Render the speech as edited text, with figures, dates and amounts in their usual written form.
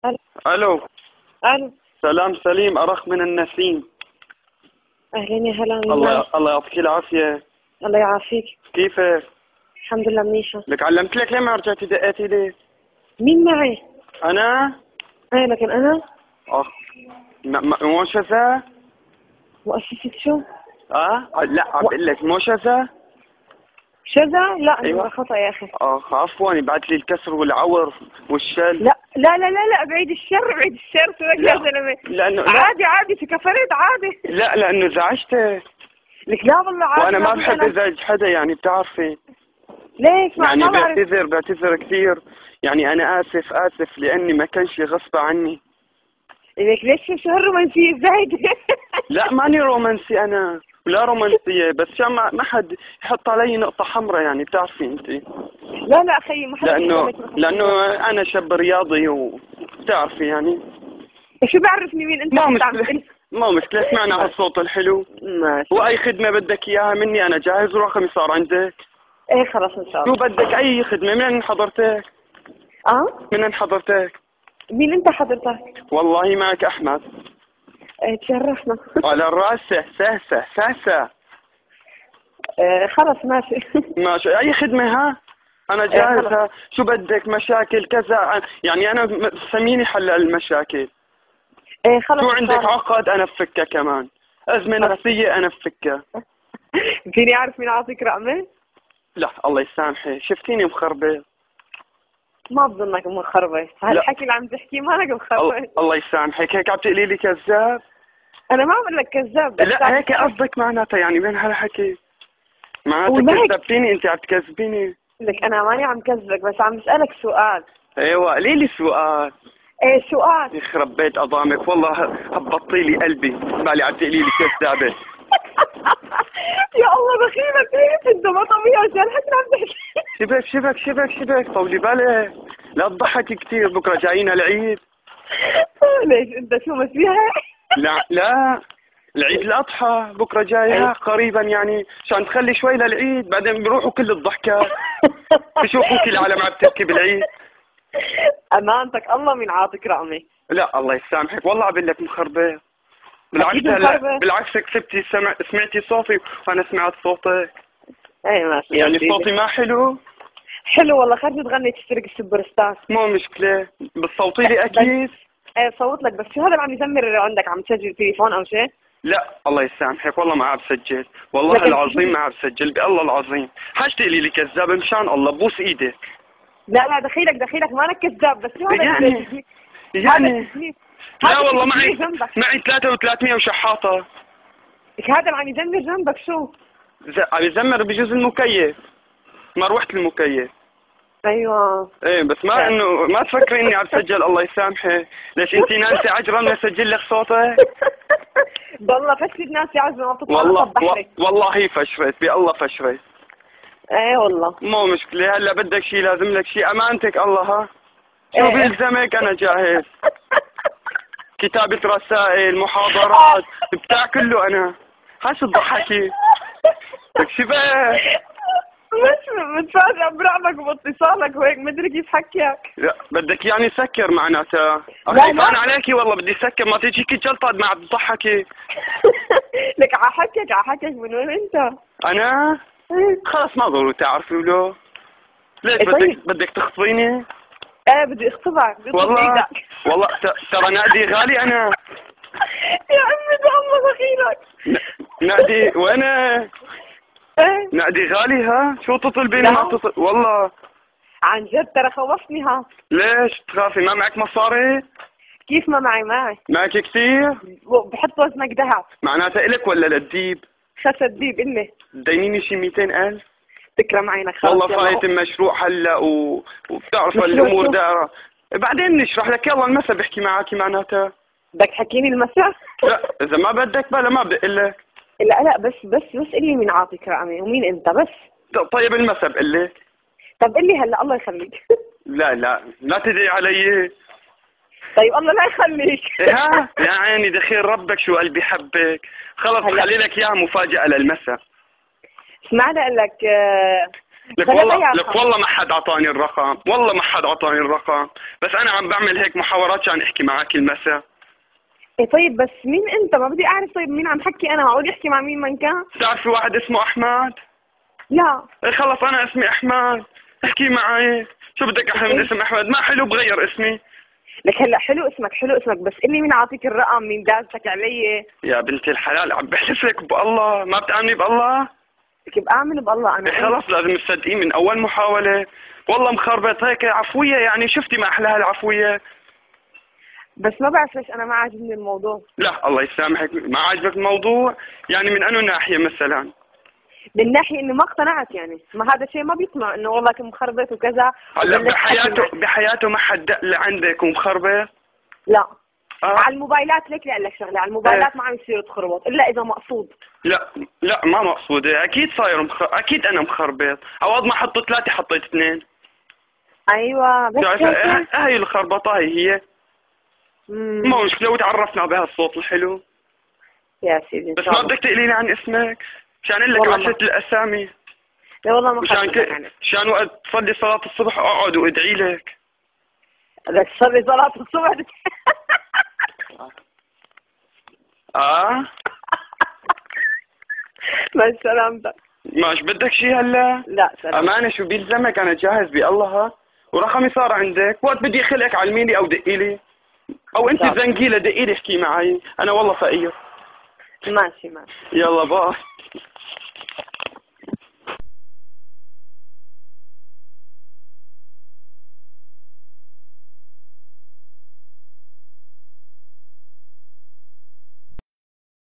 الو. الو. الو. سلام سليم، أرخ من النسيم. اهلين يا هلا. الله يعطيك العافية. الله يعافيك. كيفك؟ الحمد لله منيحة. لك علمت لك ليه ما رجعتي دقيتي ليه؟ مين معي؟ أنا؟ ايه لكن انا أخ مو شذا؟ مؤسسة شو؟ لا عم بقول لك مو شذا؟ شذا؟ لا أيوة. أيوة. خطأ يا اخي. عفوا، بعت لي الكسر والعور والشل. لا لا لا لا لا، بعيد الشر بعيد الشر. سويك يا زلمة. لأنه عادي عادي سكفرت عادي. لا لأنه زعجتك. لك لا والله عادي. وأنا ما بحب ازعج حدا، يعني بتعرفي. ليش؟ يعني ما بعرف. بعتذر كثير. يعني أنا آسف لأني ما كانش غصب عني. لك ليش شو هالرومانسية الزايدة؟ لا ماني رومانسي أنا، لا رومانسية، بس عشان ما حد يحط علي نقطة حمراء، يعني بتعرفي أنت. لا لا أخي ما حد. لأنه أنا شاب رياضي وبتعرفي يعني. شو بعرفني مين أنت؟ ما مشكلة، سمعنا هالصوت الحلو. ماشي. وأي خدمة بدك إياها مني أنا جاهز، ورقمي صار عندك. ايه خلاص إن شاء الله. شو بدك أي خدمة؟ من حضرتك؟ من حضرتك؟ مين أنت حضرتك؟ والله معك أحمد. ايه تشرفنا. على الرأس. ساسة. خلص ماشي. ماشي، أي خدمة ها؟ أنا جاهز. ها شو بدك؟ مشاكل كذا، يعني أنا سميني حل المشاكل. ايه خلص. شو عندك عقد أنا بفكها كمان، أزمة نفسية أنا بفكها. فيني أعرف مين أعطيك رقمة؟ لا الله يسامحي، شفتيني مخربة. ما بظنك مخربة، هالحكي اللي عم تحكيه مالك مخربة. الله يسامحك، هيك عم تقولي لي كذاب؟ أنا ما عم لك كذاب. لا هيك قصدك معناتها، يعني من هالحكي معناتها كذبتيني، أنت عم تكذبيني. لك أنا ماني عم كذبك، بس عم بسألك سؤال. ايوه قولي لي سؤال. ايه سؤال. يخرب بيت أضامك، والله هبطي لي قلبي، بالي عم تقولي لي كذابة. يا الله بخيلك، انت ما طبيعي، شو هالحكي عم تحكي؟ شبك طولي بالك، لا تضحكي كثير، بكره جايين العيد. ليش انت شو مسيها؟ لا العيد الأضحى بكره جايها قريبا، يعني عشان تخلي شوي للعيد، بعدين بيروحوا كل الضحكات. بشوفوا كل العالم عم تبكي بالعيد. امانتك الله مين عاطيك رقمي؟ لا الله يسامحك، والله عم لك مخربة. بالعكس كسبتي، سمعتي صوتي وانا سمعت صوتك. اي ماشي. يعني صوتي ما حلو؟ حلو والله، خرجي تغني تشترك السوبر ستار. مو مشكلة، بتصوتي لي اكيد. ايه صوت لك، بس شو هذا عم يزمر عندك؟ عم تسجل تليفون او شيء؟ لا الله يسامحك، والله ما عم بسجل، والله العظيم ما عم بسجل، بالله العظيم. حاج تقولي لي كذاب؟ مشان الله بوس ايدك. لا دخيلك مانك كذاب، بس شو هذا؟ يعني لا والله معي 3 وشحاطة. هذا عم يزمر جنبك شو؟ عم يزمر بجوز المكيف، مروحة المكيف. ايوه. ايه بس ما انه ما تفكري اني عم سجل، الله يسامحك. ليش انت نانسي عجرم اسجل لك صوتك؟ والله فشلت نانسي عجرم، ما بتطلع. والله فشرت، بالله فشرت. ايه والله. مو مشكلة، هلا بدك شيء لازم لك شيء، امانتك الله. ها شو بيلزمك؟ انا جاهز. كتابة رسائل، محاضرات، بتاع كله انا. هاش تضحكي. شبه مش متفاجئ برعبك وباتصالك وهيك، مدري كيف حكيك. لا بدك يعني سكر معناتها؟ خايفان عليكي والله، بدي سكر، ما تيجيكي جلطة ما عم تضحكي. لك عحكيك من وين انت؟ انا؟ خلص ما ضروري تعرفي له. ليش بدك تخطبيني؟ ايه بدي اخطبك. والله ترى نادي غالي انا. يا عمي الله بخيلك. نادي وين؟ نادي غالي. ها شو تطلبيني؟ ما تطلب والله عن جد، ترى خوفتني. ها ليش تخافي؟ ما معك مصاري؟ كيف ما معي؟ معك كثير؟ بحط وزنك ذهب. معناتها إلك ولا للديب؟ خس الديب إلي. دينيني شي 200,000. تكرم عينك. والله فايت المشروع هلا وبتعرف الامور دائره، بعدين نشرح لك. يلا المسا بحكي معك معناتها. بدك تحكيني المسا؟ لا اذا ما بدك بلا ما بقول لك. لا بس قلي مين عاطيك رقمي ومين انت بس. طيب المسا بقول لك. طب قلي هلا الله يخليك. لا تدعي علي. طيب الله لا يخليك. ها يا عيني دخيل ربك، شو قلبي حبك. خلص خلي لك اياها مفاجأة للمسا. اسمعني اقول لك لك بلا والله ضيعة. لك والله ما حد اعطاني الرقم، والله ما حد اعطاني الرقم، بس انا عم بعمل هيك محاورات عشان احكي معك المساء. إيه طيب بس مين انت؟ ما بدي اعرف. طيب مين عم حكي؟ انا معقول يحكي مع مين من كان؟ بتعرفي واحد اسمه احمد؟ لا. ايه خلص انا اسمي احمد، احكي معي. شو بدك احلى من اسم احمد؟ ما حلو بغير اسمي. لك هلا حلو اسمك، حلو اسمك، بس قل لي مين عاطيك الرقم، مين دازتك علي؟ يا بنت الحلال عم بحلف لك بالله، ما بتآمني بالله؟ كيف اعمل بالله انا؟ إيه خلص لازم تصدقين من اول محاولة. والله مخربط هيك عفوية، يعني شفتي ما احلاها العفوية. بس ما بعرف ليش انا ما عاجبني الموضوع. لا الله يسامحك، ما عاجبك الموضوع؟ يعني من انه ناحية مثلا؟ من ناحية انه ما اقتنعت، يعني ما هذا شيء ما بيطمع انه والله كنت مخربط وكذا. هلا وبلشت بحياته حكي معك. بحياته ما حد دق لعندك ومخربط؟ لا. آه؟ على الموبايلات ليك لأقول لك شغله، على الموبايلات إيه. ما عم يصير تخربط الا اذا مقصود. لا لا ما مقصودة، اكيد صاير اكيد انا مخربط، عوض ما حطوا 3 حطيت 2. ايوه بس هيك. هاي الخربطة هي. مم. ما مشكلة وتعرفنا بهالصوت الحلو. يا سيدي ان بس شاء ما الله. بدك تقولي لي عن اسمك مشان اقول لك والله ما. عشرة الاسامي. لا والله ما مشان خلصت يعني. مشان وقت تصلي صلاة الصبح اقعد وادعي لك. بدك تصلي صلاة الصبح. اه مع سلامتك. ماش بدك شي هلا؟ لا سلام. امانة شو بيلزمك، انا جاهز بالله ها. ورقمي صار عندك، وقت بدي خلقك علميني او دقيلي، او انت طب. زنقيلة دقيلي احكي معي، انا والله فقير. ماشي ماشي. يلا باي.